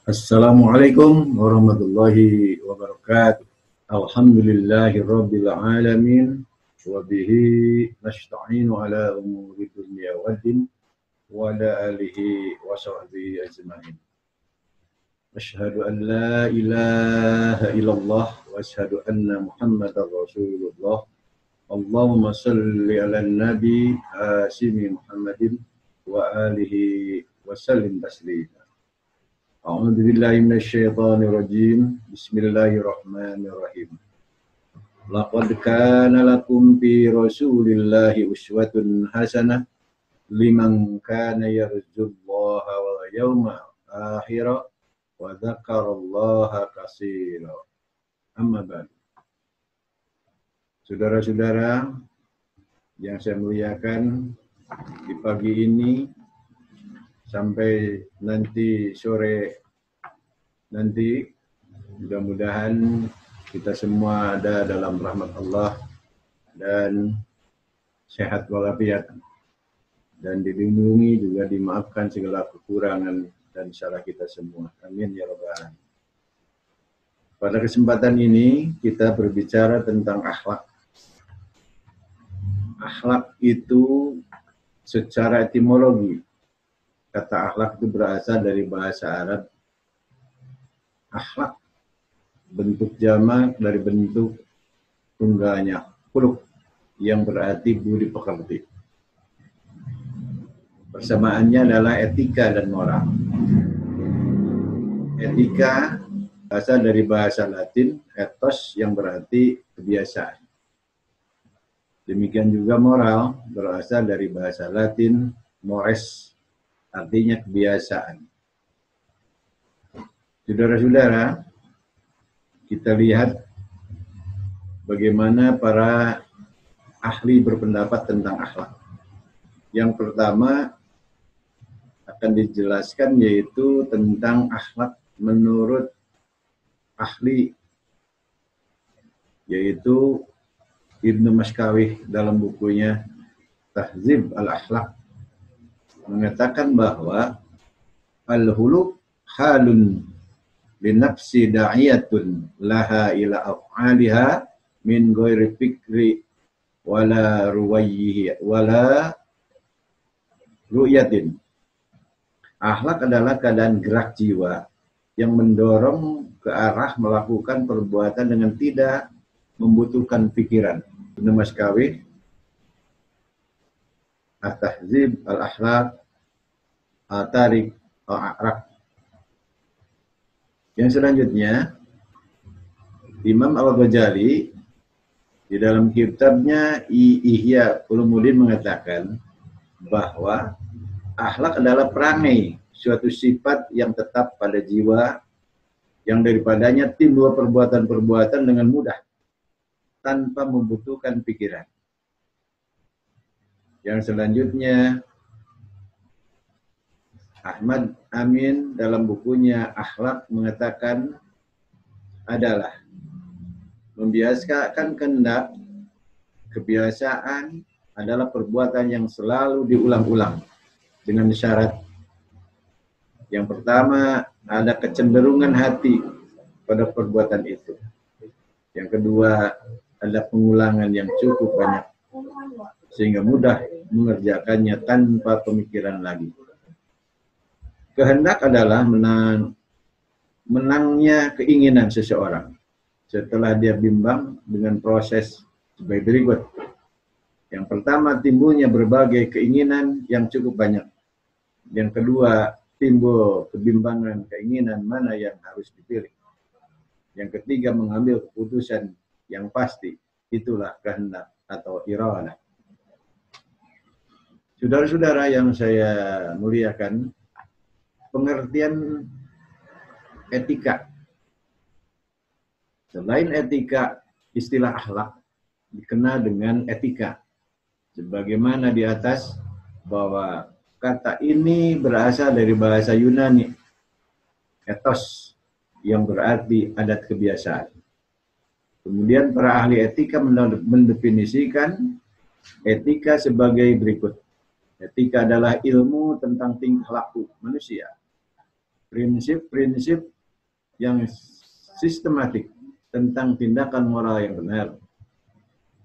Assalamualaikum warahmatullahi wabarakatuh. Alhamdulillahirabbil alamin wa bihi nasta'inu ala umuri dunya waddin wa ala alihi wa sahbihi ajma'in. Asyhadu an la ilaha illallah wa asyhadu anna Muhammadar Rasulullah. Allahumma salli ala nabi Hasimi Muhammadin wa alihi wa sallim taslima. A'udzu billahi minasyaitonir rajim. Bismillahirrahmanirrahim. Laqad kana lakum fi Rasulillahi uswatun hasanah liman kana yarjullaha wal yawmal akhir wa dzakarallaha katsira. Amma ba'd. Saudara-saudara yang saya muliakan, di pagi ini sampai nanti sore nanti, mudah-mudahan kita semua ada dalam rahmat Allah dan sehat walafiat dan dilindungi, juga dimaafkan segala kekurangan dan salah kita semua. Amin ya rabbal alamin. Pada kesempatan ini kita berbicara tentang akhlak. Akhlak itu secara etimologi, kata akhlak itu berasal dari bahasa Arab akhlak, bentuk jamak dari bentuk tunggalnya khuluq, yang berarti budi pekerti. Persamaannya adalah etika dan moral. Etika berasal dari bahasa Latin ethos, yang berarti kebiasaan. Demikian juga moral berasal dari bahasa Latin mores, artinya kebiasaan. Saudara-saudara, kita lihat bagaimana para ahli berpendapat tentang akhlak. Yang pertama akan dijelaskan yaitu tentang akhlak menurut ahli, yaitu Ibnu Maskawih dalam bukunya Tahzib al-Akhlaq mengatakan bahwa al-huluq halun linafsi da'iyatun laha ila af'aliha min ghairi fikri wala ruwayyihi wala ru'yatin. Akhlak adalah keadaan gerak jiwa yang mendorong ke arah melakukan perbuatan dengan tidak membutuhkan pikiran. Ibnu Maskawih At-Tahzib al-Akhlaq At-Tariq al-A'raq. Yang selanjutnya, Imam Al-Ghazali di dalam kitabnya Ihya Ulumuddin mengatakan bahwa akhlak adalah perangai, suatu sifat yang tetap pada jiwa, yang daripadanya timbul perbuatan-perbuatan dengan mudah tanpa membutuhkan pikiran. Yang selanjutnya, Ahmad Amin dalam bukunya Akhlak mengatakan adalah membiasakan kehendak. Kebiasaan adalah perbuatan yang selalu diulang-ulang dengan syarat. Yang pertama, ada kecenderungan hati pada perbuatan itu. Yang kedua, ada pengulangan yang cukup banyak sehingga mudah mengerjakannya tanpa pemikiran lagi. Kehendak adalah menangnya keinginan seseorang setelah dia bimbang dengan proses sebagai berikut. Yang pertama, timbulnya berbagai keinginan yang cukup banyak. Yang kedua, timbul kebimbangan keinginan mana yang harus dipilih. Yang ketiga, mengambil keputusan yang pasti. Itulah kehendak atau iradah. Saudara-saudara yang saya muliakan, pengertian etika. Selain etika, istilah akhlak dikenal dengan etika. Sebagaimana di atas bahwa kata ini berasal dari bahasa Yunani, ethos, yang berarti adat kebiasaan. Kemudian para ahli etika mendefinisikan etika sebagai berikut. Etika adalah ilmu tentang tingkah laku manusia prinsip-prinsip yang sistematik tentang tindakan moral yang benar.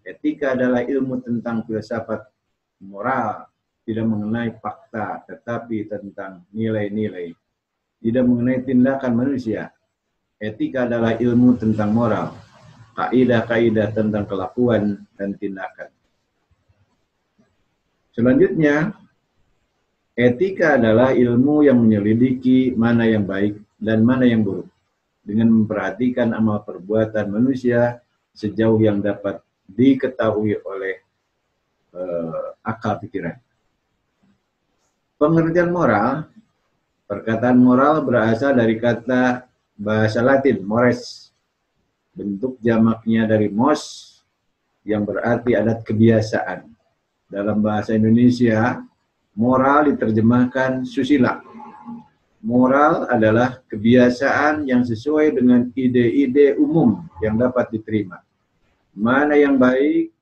Etika adalah ilmu tentang filsafat moral, tidak mengenai fakta, tetapi tentang nilai-nilai, tidak mengenai tindakan manusia. Etika adalah ilmu tentang moral, kaidah-kaidah tentang kelakuan dan tindakan. Selanjutnya, etika adalah ilmu yang menyelidiki mana yang baik dan mana yang buruk, dengan memperhatikan amal perbuatan manusia sejauh yang dapat diketahui oleh akal pikiran. Pengertian moral, perkataan moral berasal dari kata bahasa Latin, mores. Bentuk jamaknya dari mos, yang berarti adat kebiasaan. Dalam bahasa Indonesia, moral diterjemahkan susila. Moral adalah kebiasaan yang sesuai dengan ide-ide umum yang dapat diterima. Mana yang baik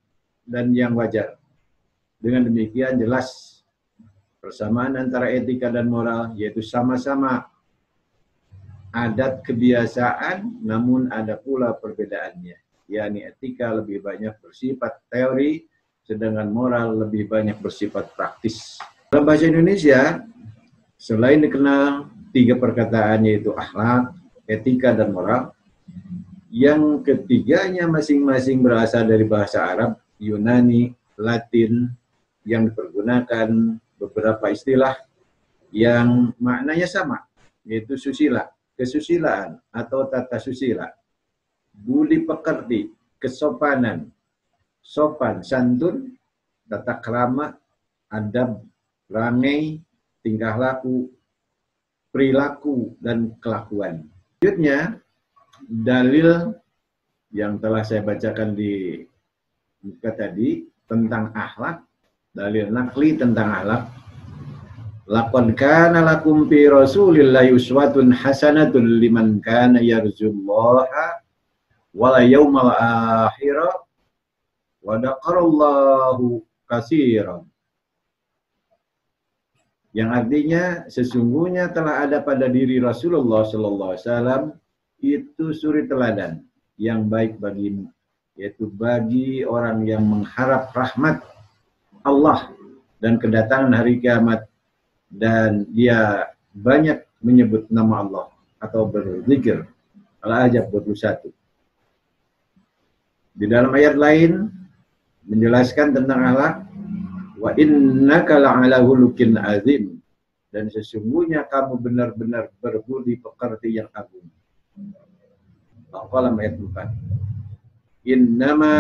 dan yang wajar. Dengan demikian jelas persamaan antara etika dan moral, yaitu sama-sama adat kebiasaan, namun ada pula perbedaannya. Yakni etika lebih banyak bersifat teori, sedangkan moral lebih banyak bersifat praktis. Dalam bahasa Indonesia, selain dikenal 3 perkataan, yaitu akhlak, etika, dan moral, yang ketiganya masing-masing berasal dari bahasa Arab, Yunani, Latin, yang dipergunakan beberapa istilah yang maknanya sama, yaitu susila, kesusilaan atau tata susila, budi pekerti, kesopanan, sopan, santun, tata krama, adab, rangai, tingkah laku, perilaku, dan kelakuan. Selanjutnya, dalil yang telah saya bacakan di muka tadi tentang akhlak, dalil nakli tentang akhlak. Laqad kana lakum fi Rasulillahi uswatun hasanatun liman kana yarjullaha wal yawmal akhir wa dzakarallahu katsiran. Yang artinya sesungguhnya telah ada pada diri Rasulullah sallallahu alaihi wasallam itu suri teladan yang baik bagimu, yaitu bagi orang yang mengharap rahmat Allah dan kedatangan hari kiamat, dan dia banyak menyebut nama Allah atau berzikir. Al-Ahzab 21. Di dalam ayat lain menjelaskan tentang akhlak, wa innaka la'ala khuluqin azim, dan sesungguhnya kamu benar-benar berbudi pekerti yang agung. Al-Qalam ayat 4. Innama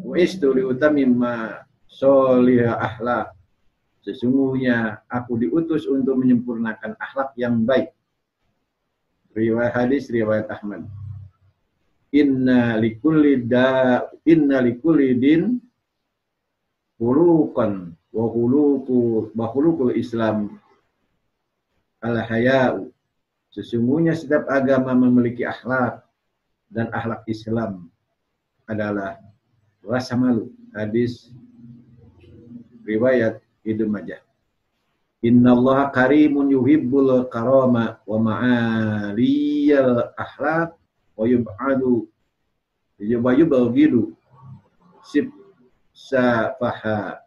uistu liutamimma solihah akhlak, sesungguhnya aku diutus untuk menyempurnakan akhlak yang baik. Riwayat hadis riwayat Ahmad. Inna likulli din khuluqan wa khuluqul Islam al-haya'u. Sesungguhnya setiap agama memiliki akhlak, dan akhlak Islam adalah rasa malu. Hadis riwayat Ibnu Majah. Innallaha karimun yuhibbul karama wa ma'aliyal akhlaq wa yubghidu sib safaha.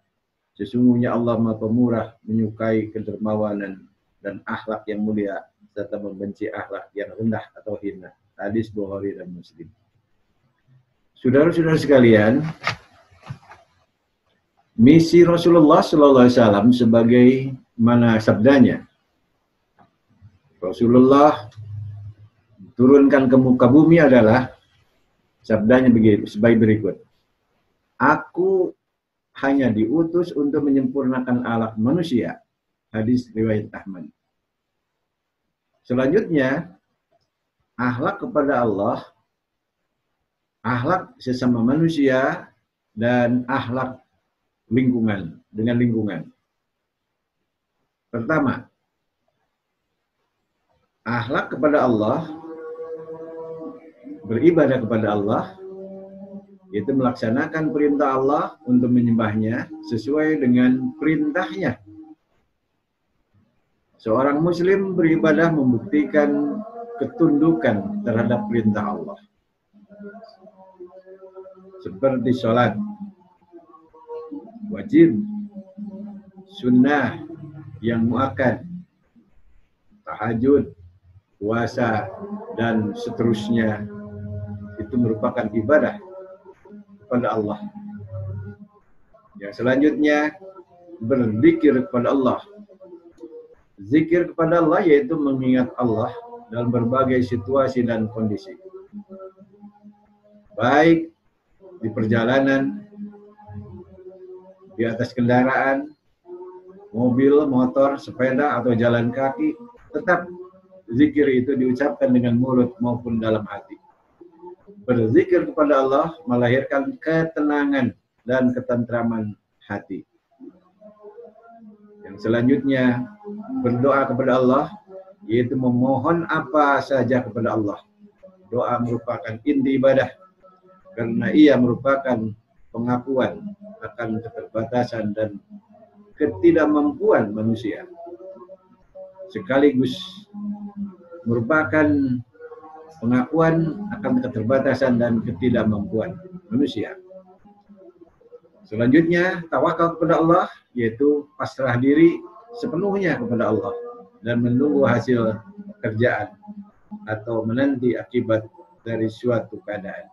Sesungguhnya Allah Maha Pemurah, menyukai kedermawanan dan akhlak yang mulia, serta membenci akhlak yang rendah atau hina. Hadis Bukhari dan Muslim. Saudara-saudara sekalian, misi Rasulullah SAW sebagai mana sabdanya. Rasulullah turunkan ke muka bumi adalah sabdanya sebagai berikut. Aku hanya diutus untuk menyempurnakan akhlak manusia. Hadis riwayat Ahmad. Selanjutnya, akhlak kepada Allah, akhlak sesama manusia, dan akhlak lingkungan, dengan lingkungan. Pertama, akhlak kepada Allah, beribadah kepada Allah, yaitu melaksanakan perintah Allah untuk menyembahnya sesuai dengan perintahnya. Seorang muslim beribadah membuktikan ketundukan terhadap perintah Allah. Seperti sholat, wajib, sunnah yang muakkad, tahajud, puasa, dan seterusnya, itu merupakan ibadah kepada Allah. Yang selanjutnya, berzikir kepada Allah. Zikir kepada Allah yaitu mengingat Allah dalam berbagai situasi dan kondisi. Baik di perjalanan, di atas kendaraan, mobil, motor, sepeda, atau jalan kaki, tetap zikir itu diucapkan dengan mulut maupun dalam hati. Berzikir kepada Allah melahirkan ketenangan dan ketentraman hati. Yang selanjutnya, berdoa kepada Allah, yaitu memohon apa saja kepada Allah. Doa merupakan inti ibadah, karena ia merupakan pengakuan akan keterbatasan dan ketidakmampuan manusia, sekaligus merupakan pengakuan akan keterbatasan dan ketidakmampuan manusia. Selanjutnya, tawakal kepada Allah, yaitu pasrah diri sepenuhnya kepada Allah dan menunggu hasil pekerjaan atau menanti akibat dari suatu keadaan.